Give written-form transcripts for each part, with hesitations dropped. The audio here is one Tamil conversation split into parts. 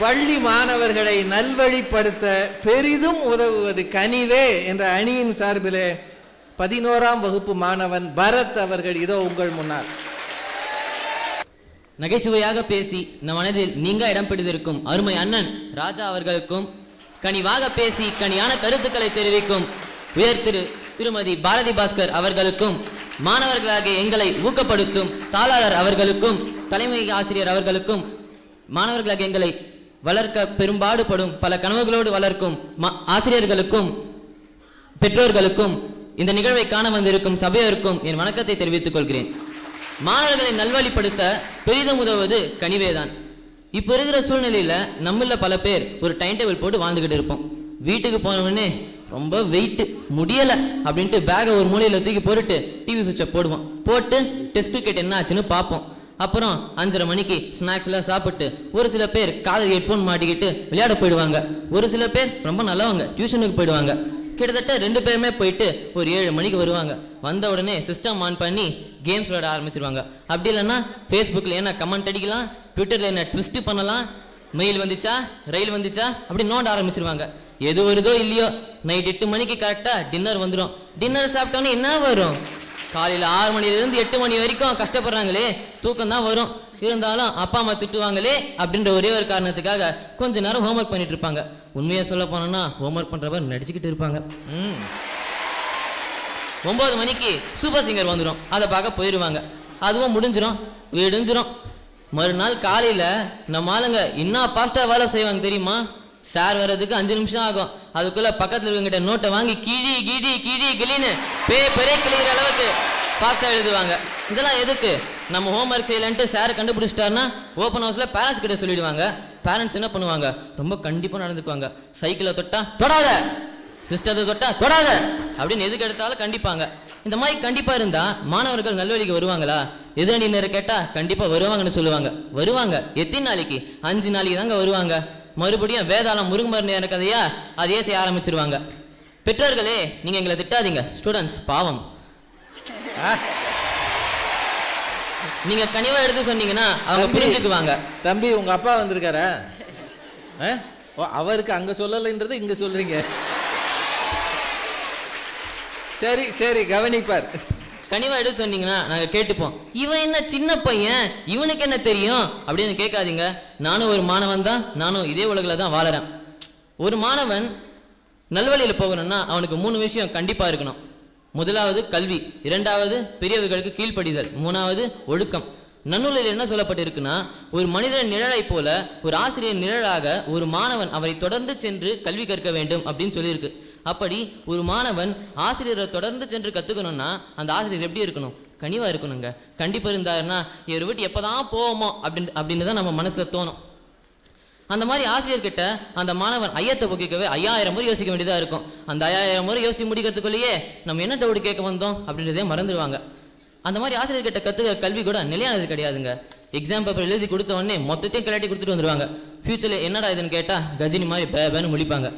பள்ளி மாணவர்களை நல்வழிப்படுத்த பெரிதும் உதவுவது கனிவே என்ற அணியின் சார்பிலே 11ஆம் வகுப்பு மாணவன் பரத் அவர்கள் இதோ உங்கள் முன்னால். நகைச்சுவையாக பேசி நம் மனதில் நீங்க இடம் பிடித்திருக்கும் அருமை அண்ணன் ராஜா அவர்களுக்கும், கனிவாக பேசி கனியான கருத்துக்களை தெரிவிக்கும் உயர் திருமதி பாரதி பாஸ்கர் அவர்களுக்கும், மாணவர்களாகிய எங்களை ஊக்கப்படுத்தும் தாளாளர் அவர்களுக்கும், தலைமை ஆசிரியர் அவர்களுக்கும், மாணவர்களாகிய எங்களை வளர்க்க பெரும்பாடுபடும் பல கனவுகளோடு வளர்க்கும் ஆசிரியர்களுக்கும், பெற்றோர்களுக்கும், இந்த நிகழ்வை காண வந்திருக்கும் சபையோருக்கும் என் வணக்கத்தை தெரிவித்துக் கொள்கிறேன். மாணவர்களை நல்வழிப்படுத்த பெரிதும் உதவுவது கனிவேதான். இப்போ இருக்கிற சூழ்நிலையில நம்மள பல பேர் ஒரு டைம் டேபிள் போட்டு வாழ்ந்துகிட்டு இருப்போம். வீட்டுக்கு போனவுடனே ரொம்ப வெயிட் முடியல அப்படின்ட்டு பேகை ஒரு மூலையில தூக்கி போட்டுட்டு டிவி சுவிட்சை போடுவோம். போட்டு டெஸ்ட் கிரிக்கெட் என்ன ஆச்சுன்னு பார்ப்போம். அப்புறம் 5:30 மணிக்கு ஸ்நாக்ஸ் எல்லாம் சாப்பிட்டு ஒரு சில பேர் காதில் ஹெட்ஃபோன் மாட்டிக்கிட்டு விளையாட போயிடுவாங்க. ஒரு சில பேர் ரொம்ப நல்லவங்க டியூஷனுக்கு போயிடுவாங்க. கிட்டத்தட்ட 2 பேருமே போயிட்டு ஒரு 7 மணிக்கு வருவாங்க. வந்த உடனே சிஸ்டம் ஆன் பண்ணி கேம்ஸ் விளையாட ஆரம்பிச்சிருவாங்க. அப்படி இல்லைன்னா ஃபேஸ்புக்கில் என்ன கமெண்ட் அடிக்கலாம், ட்விட்டரில் என்ன ட்விஸ்ட் பண்ணலாம், மெயில் வந்துச்சா ரயில் வந்துச்சா அப்படி நோண்ட ஆரம்பிச்சிருவாங்க. எது வருதோ இல்லையோ நைட் 8 மணிக்கு கரெக்டாக டின்னர் வந்துடும். டின்னர் சாப்பிட்டோன்னே என்ன வரும், காலையில் 6 மணிலேருந்து 8 மணி வரைக்கும் கஷ்டப்படுறாங்களே, தூக்கம் தான் வரும். இருந்தாலும் அப்பா அம்மா திட்டுவாங்களே அப்படின்ற ஒரே ஒரு காரணத்துக்காக கொஞ்ச நேரம் ஹோம்ஒர்க் பண்ணிட்டு இருப்பாங்க. உண்மையாக சொல்ல போனோம்னா ஹோம்ஒர்க் பண்ணுறவர் நடிச்சுக்கிட்டு இருப்பாங்க. 9 மணிக்கு சூப்பர் சிங்கர் வந்துடும், அதை பார்க்க போயிடுவாங்க. அதுவும் விடிஞ்சிரும். மறுநாள் காலையில் நம்ம ஆளுங்க இன்னும் ஃபாஸ்ட்டாக வேலை செய்வாங்க தெரியுமா. சார் வர்றதுக்கு 5 நிமிஷம் ஆகும். அதுக்குள்ள பக்கத்தில் இருக்கங்கிட்ட நோட்டை வாங்கி கிழி கிளின்னு பேப்பரே கிளிகிற அளவுக்கு ஃபாஸ்ட்டாக எழுதுவாங்க. இதெல்லாம் எதுக்கு, நம்ம ஹோம்ஒர்க் செய்யலன்ட்டு சார் கண்டுபிடிச்சிட்டாருன்னா ஓப்பன் ஹவுஸில் பேரண்ட்ஸ் கிட்ட சொல்லிடுவாங்க. பேரண்ட்ஸ் என்ன பண்ணுவாங்க, ரொம்ப கண்டிப்பாக நடந்துக்குவாங்க. சைக்கிளை தொட்டா தொடாத, சிஸ்டத்தை தொட்டா தொடாத அப்படின்னு எதுக்கு எடுத்தாலும் கண்டிப்பாங்க. இந்த மாதிரி கண்டிப்பாக இருந்தால் மாணவர்கள் நல்வழிக்கு வருவாங்களா? எதிரணியினர் கேட்டால் கண்டிப்பாக வருவாங்கன்னு சொல்லுவாங்க. வருவாங்க. எத்தனை நாளைக்கு? 5 நாளைக்கு தாங்க வருவாங்க. மறுபடியும் வேதாளம் முருங்கமர் நேர கதையா அதையே செய்ய ஆரம்பிச்சிருவாங்க. பெற்றோர்களே, நீங்க எங்களை திட்டாதீங்க. ஸ்டூடெண்ட்ஸ் பாவம். நீங்க கனிவா எடுத்து சொன்னீங்கன்னா அவங்க புரிஞ்சுக்குவாங்க. தம்பி, உங்க அப்பா வந்திருக்காரா? அவருக்கு அங்க சொல்லலைன்றது இங்க சொல்றீங்க. சரி சரி, கவனிப்பார். கனிவா எடுத்து சொன்னீங்கன்னா நாங்க கேட்டுப்போம். இவன் என்ன சின்ன பையன், இவனுக்கு என்ன தெரியும் அப்படின்னு கேட்காதீங்க. நானும் ஒரு மாணவன் தான், நானும் இதே உலகில் தான் வாழறேன். ஒரு மாணவன் நல்வழியில் போகணும்னா அவனுக்கு 3 விஷயம் கண்டிப்பா இருக்கணும். முதலாவது கல்வி, 2வது பெரியவர்களுக்கு கீழ்ப்படிதல், 3வது ஒழுக்கம். நன்னூலில் என்ன சொல்லப்பட்டிருக்குன்னா, ஒரு மனிதன் நிழலை போல ஒரு ஆசிரியர் நிழலாக ஒரு மாணவன் அவரை தொடர்ந்து சென்று கல்வி கற்க வேண்டும் அப்படின்னு சொல்லியிருக்கு. அப்படி ஒரு மாணவன் ஆசிரியரை தொடர்ந்து சென்று கற்றுக்கணும்னா அந்த ஆசிரியர் எப்படி இருக்கணும்? கனிவா இருக்கணுங்க. கண்டிப்பாக இருந்தாருன்னா இவர் விட்டு எப்போதான் போவோமோ அப்படின்னு தான் நம்ம மனசில் தோணும். அந்த மாதிரி ஆசிரியர்கிட்ட அந்த மாணவன் ஐயத்தை போக்கிக்கவே 5000 முறை யோசிக்க வேண்டியதாக இருக்கும். அந்த 5000 முறை யோசிச்சு முடிக்கிறதுக்குள்ளேயே நம்ம என்ன டவுட் கேட்க வந்தோம் அப்படின்றதே மறந்துடுவாங்க. அந்த மாதிரி ஆசிரியர்கிட்ட கற்றுக்கிற கல்வி கூட நிலையானது கிடையாதுங்க. எக்ஸாம் பேப்பர் எழுதி கொடுத்த உடனே மொத்தத்தையும் கிளாட்டி கொடுத்துட்டு வந்துடுவாங்க. ஃபியூச்சரில் என்னடா இதுன்னு கேட்டால் கஜினி மாதிரி பேன்னு முடிப்பாங்க.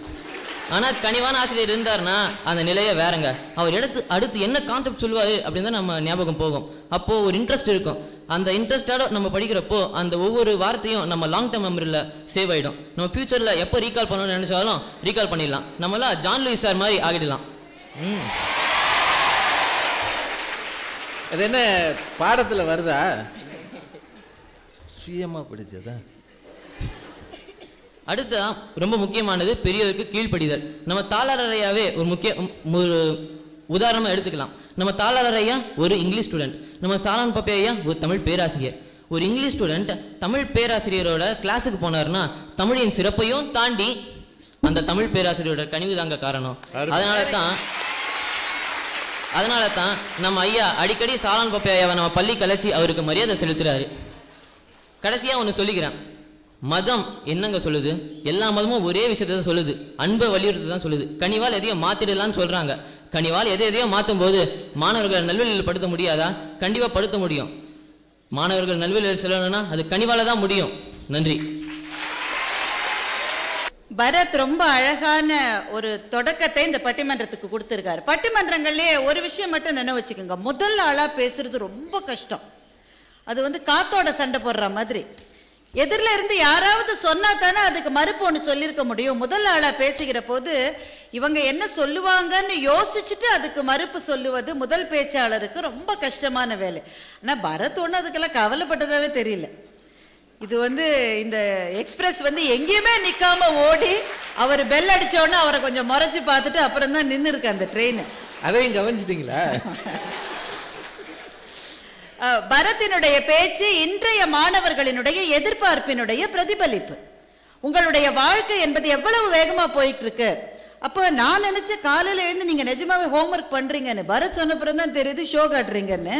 ஆனால் கனிவான ஆசிரியர் இருந்தார்னா அந்த நிலையை வேறங்க. அவர் அடுத்து என்ன கான்செப்ட் சொல்லுவார் அப்படின்னு தான் நம்ம ஞாபகம் போகும். அப்போது ஒரு இன்ட்ரெஸ்ட் இருக்கும். அந்த இன்ட்ரெஸ்டோட நம்ம படிக்கிறப்போ அந்த ஒவ்வொரு வார்த்தையும் நம்ம லாங் டேர்ம் மெமரியில் சேவ் ஆகிடும். நம்ம ஃபியூச்சரில் எப்போ ரீகால் பண்ணணும்னு நினச்சாலும் ரீகால் பண்ணிடலாம். நம்மளாம் ஜான் லூயிஸ் சார் மாதிரி ஆகிடலாம். அது என்ன பாடத்தில் வருதா? சுயமாக படிச்சதா? அடுத்த ரொம்ப முக்கியமானது பெரியவருக்கு கீழ்ப்படிதல். நம்ம தாளாளரையாவே ஒரு உதாரணமாக எடுத்துக்கலாம். நம்ம தாளாளரையா ஒரு இங்கிலீஷ் ஸ்டூடெண்ட், நம்ம சாலான் பப்பையா ஒரு தமிழ் பேராசிரியர். ஒரு இங்கிலீஷ் ஸ்டூடெண்ட் தமிழ் பேராசிரியரோட கிளாஸுக்கு போனார்னா தமிழின் சிறப்பையும் தாண்டி அந்த தமிழ் பேராசிரியரோட கனிவு தாங்க காரணம். அதனால தான் நம்ம ஐயா அடிக்கடி சாலான் பப்பையாவை நம்ம பள்ளி கலைச்சி அவருக்கு மரியாதை செலுத்துறாரு. கடைசியா ஒன்று சொல்லிக்கிறேன். மதம் என்னங்க சொல்லுது? எல்லா மதமும் ஒரே விஷயத்தை தான் சொல்லுது, அன்பை வலியுறுத்தி தான் சொல்லுது. கனிவால் எதையும் மாத்திடலான்னு சொல்றாங்க. கனிவால் எதையோ மாற்றும் போது மாணவர்கள் நல்வழியில் படுத்த முடியாதா? கண்டிப்பா படுத்த முடியும். மாணவர்கள் நல்வழியில் செல்லணும்னா அது கனிவால தான் முடியும். நன்றி. பரத் ரொம்ப அழகான ஒரு தொடக்கத்தை இந்த பட்டிமன்றத்துக்கு கொடுத்திருக்காரு. பட்டிமன்றங்கள்லயே ஒரு விஷயம் மட்டும் நினைவு வச்சுக்கோங்க, முதல் ஆளா பேசுறது ரொம்ப கஷ்டம். அது காத்தோட சண்டை போடுற மாதிரி. எதிரில இருந்து யாராவது சொன்னா தானே அதுக்கு மறுப்பு ஒன்று சொல்லியிருக்க முடியும். முதல் ஆளா பேசுகிற போது இவங்க என்ன சொல்லுவாங்கன்னு யோசிச்சுட்டு அதுக்கு மறுப்பு சொல்லுவது முதல் பேச்சாளருக்கு ரொம்ப கஷ்டமான வேலை. ஆனா பரத் ஒண்ணு அதுக்கெல்லாம் கவலைப்பட்டதாவே தெரியல. இது இந்த எக்ஸ்பிரஸ் எங்கேயுமே நிக்காம ஓடி அவர் பெல் அடிச்ச உடனே அவரை கொஞ்சம் முறைச்சு பார்த்துட்டு அப்புறம் தான் நின்று இருக்கு அந்த ட்ரெயின். அதையும் கவனிச்சிட்டீங்களா? பரத்தினுடைய பேச்சு இன்றைய மாணவர்களினுடைய எதிர்பார்ப்பினுடைய பிரதிபலிப்பு. உங்களுடைய வாழ்க்கை என்பது எவ்வளவு வேகமா போயிட்டு இருக்கு. அப்போ நான் நினைச்ச காலையில எழுந்து நீங்க நிஜமாவே ஹோம்ஒர்க் பண்றீங்கன்னு, பரத் சொன்னப்புறம் தான் தெரியுது ஷோ காட்டுறீங்கன்னு.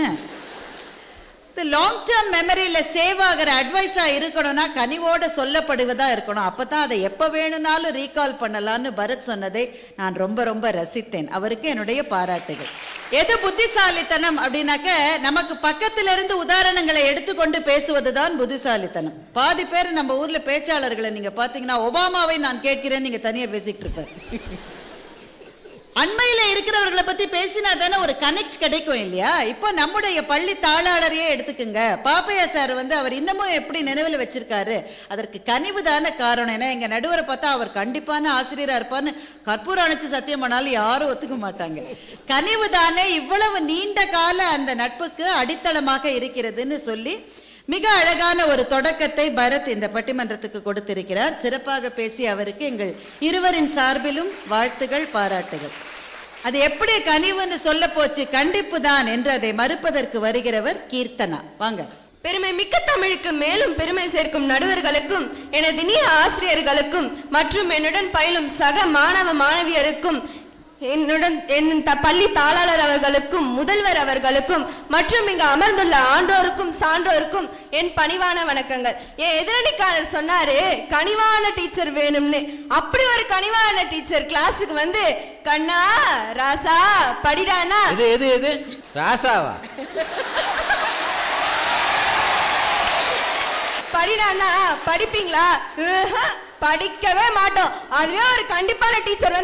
லாங் டேர்ம் மெமரியில சேவ் ஆகிற அட்வைஸா இருக்கணும்னா கனிவோட சொல்லப்படுவதா இருக்கணும். அப்பதான் அதை எப்ப வேணும்னாலும் ரீகால் பண்ணலான்னு பரத் சொன்னதை நான் ரொம்ப ரொம்ப ரசித்தேன். அவருக்கு என்னுடைய பாராட்டுகள். எது புத்திசாலித்தனம் அப்படின்னாக்க நமக்கு பக்கத்துல இருந்து உதாரணங்களை எடுத்துக்கொண்டு பேசுவதுதான் புத்திசாலித்தனம். பாதி பேர் நம்ம ஊர்ல பேச்சாளர்களை நீங்க பாத்தீங்கன்னா ஒபாமாவை நான் கேட்கிறேன் நீங்க தனியா பேசிட்டு இருப்பார். அண்மையில இருக்கிறவர்களை பத்தி பேசினா தானே ஒரு கனெக்ட் கிடைக்கும் இல்லையா? இப்போ நம்முடைய பள்ளி தாளாளரையே எடுத்துக்குங்க. பாப்பையா சார் அவர் இன்னமும் எப்படி நினைவில் வச்சிருக்காரு, அதற்கு கனிவு தானே காரணம். ஏன்னா எங்க நடுவரை பார்த்தா அவர் கண்டிப்பான ஆசிரியரா இருப்பான்னு கற்பூரம் அணைச்சு சத்தியம் பண்ணாலும் யாரும் ஒத்துக்க மாட்டாங்க. கனிவு தானே இவ்வளவு நீண்ட கால அந்த நட்புக்கு அடித்தளமாக இருக்கிறதுன்னு சொல்லி மிக அழகான ஒரு தொடக்கத்தை பரத் இந்த பட்டிமன்றத்துக்கு கொடுத்திருக்கிறார். சிறப்பாக பேசி அவருக்கு எங்கள் இருவரின் சார்பிலும் வாழ்த்துகள், பாராட்டுகள். அது எப்படி கனிவுன்னு சொல்ல போச்சு, கண்டிப்பு தான் என்று அதை மறுப்பதற்கு வருகிறவர் கீர்த்தனா. வாங்க. பெருமை மிக்க தமிழுக்கு மேலும் பெருமை சேர்க்கும் நடுவர்களுக்கும் எனது இனிய ஆசிரியர்களுக்கும் மற்றும் என்னுடன் பயிலும் சக மாணவ மாணவியருக்கும் என்னுடன் பள்ளி தாளாளர் அவர்களுக்கும் முதல்வர் அவர்களுக்கும் மற்றும் இங்கு அமர்ந்துள்ள ஆண்டோருக்கும் சான்றோருக்கும் என் பணிவான வணக்கங்கள். என் எதிரணிக்காரர் சொன்னாரு கனிவான டீச்சர் வேணும்னு. அப்படி ஒரு கனிவான டீச்சர் கிளாஸுக்கு கண்ணா ராசா படிடானா. எது ராசாவா? படிடானா படிப்பீங்களா? படிக்கவே மாட்டோம். அதுவே ஒரு கண்டிப்பான டீச்சர்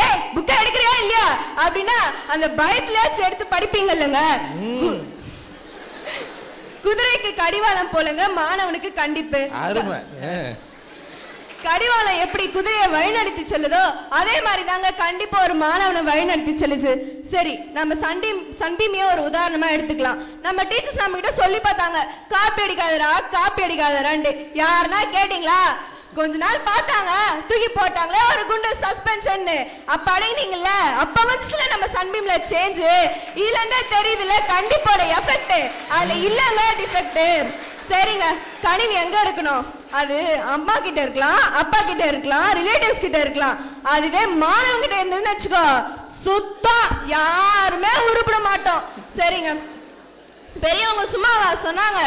ஏய் புக்கை எடுக்கிறியா இல்லையா அப்படின்னா அந்த பயத்திலாச்சும் எடுத்து படிப்பீங்கல்லங்க. குதிரைக்கு கடிவாளம் போலங்க மாணவனுக்கு கண்டிப்பு. கடிவாளம் எப்படி குதிரையை வழிநடத்தி செல்லுதோ அதே மாதிரி தாங்க கண்டிப்பா ஒரு மாணவனை வழிநடத்தி செல்லுது. சரி, நம்ம சன்பீமிய ஒரு உதாரணமா எடுத்துக்கலாம். நம்ம டீச்சர்ஸ் நம்ம கிட்ட சொல்லி பார்த்தாங்க காப்பி அடிக்காதரா காப்பி அடிக்காதரான்னு. யாருன்னா கேட்டீங்களா? கொஞ்ச நாள் பார்த்தாங்க, தூக்கி போட்டாங்களே ஒரு குண்டு சஸ்பென்ஷன். அப்ப அடங்கினீங்கல்ல, அப்ப வந்துச்சுல நம்ம சன்பீம்ல சேஞ்ச். இதுல இருந்தே தெரியுதுல கண்டிப்போட எஃபெக்ட். அதுல இல்லங்க டிஃபெக்ட். சரிங்க, கனிவு எங்க இருக்கணும்? அது அம்மா கிட்ட இருக்கலாம், அப்பா கிட்ட இருக்கலாம், ரிலேட்டிவ்ஸ் கிட்ட இருக்கலாம். அதுவே மாணவன் கிட்ட இருந்ததுன்னு வச்சுக்கோ சுத்தம் யாருமே உருப்பிட மாட்டோம். சரிங்க, பெரியவங்க சும்மாவா சொன்னாங்க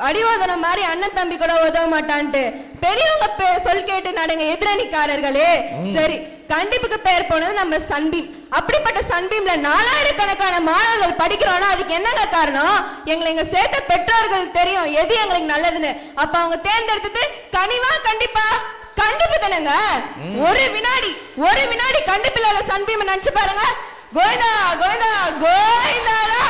அடி உதன மாதிரி அண்ணன் தம்பி கூட உதவ மாட்டான்ட்டு? பெரியவங்க சொல் கேட்டு நடங்க எதிரணிக்காரர்களே. சரி, கண்டிப்புக்கு பெயர் போனது நம்ம சன்பீம். அப்படிப்பட்ட சன்பீம்ல 4000 கணக்கான மாணவர்கள் படிக்கிறோம்னா அதுக்கு என்னங்க காரணம்? எங்களை இங்க சேர்த்த பெற்றோர்கள் தெரியும் எது எங்களுக்கு நல்லதுன்னு. அப்ப அவங்க தேர்ந்தெடுத்தது கனிவா கண்டிப்பா? கண்டிப்பு தானங்க. ஒரு வினாடி கண்டிப்பில்லாத சன்பீம் நினைச்சு பாருங்க. கோவிந்தா கோவிந்தா கோவிந்தாரா.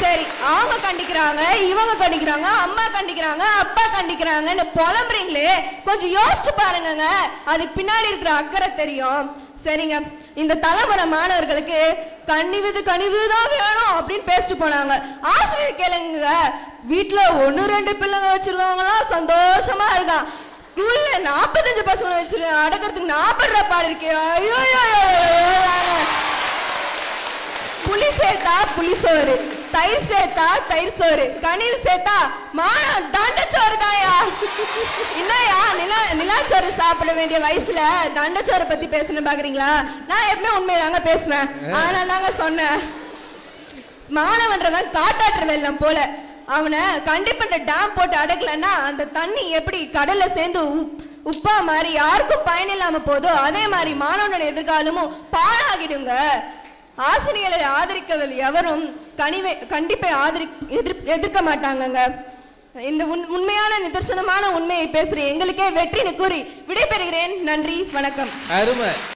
சரி, அவங்க கண்டிக்கிறாங்க, இவங்க கண்டிக்கிறாங்க, அம்மா கண்டிக்கிறாங்க, அப்பா கண்டிக்கிறாங்கன்னு புலம்புறீங்களே, கொஞ்சம் யோசிச்சு பாருங்க. அதுக்கு பின்னாடி இருக்கிற அக்கறை தெரியும். சரிங்க, இந்த தலைமுறை மாணவர்களுக்கு கனிவுதான் வேணும் அப்படின்னு பேசிட்டு போனாங்க. ஆசிரியர் கேளுங்க, வீட்டுல 1-2 பிள்ளைங்க வச்சிருக்கவங்களாம் சந்தோஷமா இருக்கான். ஸ்கூல்ல 45 பசங்க வச்சிருக்காங்க. அடக்கிறதுக்கு 40 பாடு இருக்கு. ஐயோ, புளி சேர்த்தா புளிசோறு, தயிர் சேர்த்தா தயிர் சோறு, கனிவு சேர்த்தா மானம் தண்டச்சோறு தாயா. என்னையா நிலாச்சோறு சாப்பிட வேண்டிய வயசுல தண்டச்சோரை பத்தி பேசணும் பாக்குறீங்களா? நான் எப்பவுமே உண்மையிலாங்க பேசுவேன். அதனால தாங்க சொன்னேன். மாணவன்றவன் காட்டாற்று வெள்ளம் போல. அவனை கண்டிப்பா டேம் போட்டு அடக்கலன்னா அந்த தண்ணி எப்படி கடல்ல சேர்ந்து உப்பா மாதிரி யாருக்கும் பயன் இல்லாம போதோ அதே மாதிரி மாணவனுடைய எதிர்காலமும் பாழாகிடுங்க. ஆசிரியர்களை ஆதரிக்கவர்கள் எவரும் கண்டிப்பை எதிர்க்க மாட்டாங்க. இந்த உண்மையான நிதர்சனமான உண்மையை பேசுறேன் எங்களுக்கே வெற்றின்னு கூறி விடைபெறுகிறேன். நன்றி, வணக்கம். அருமை.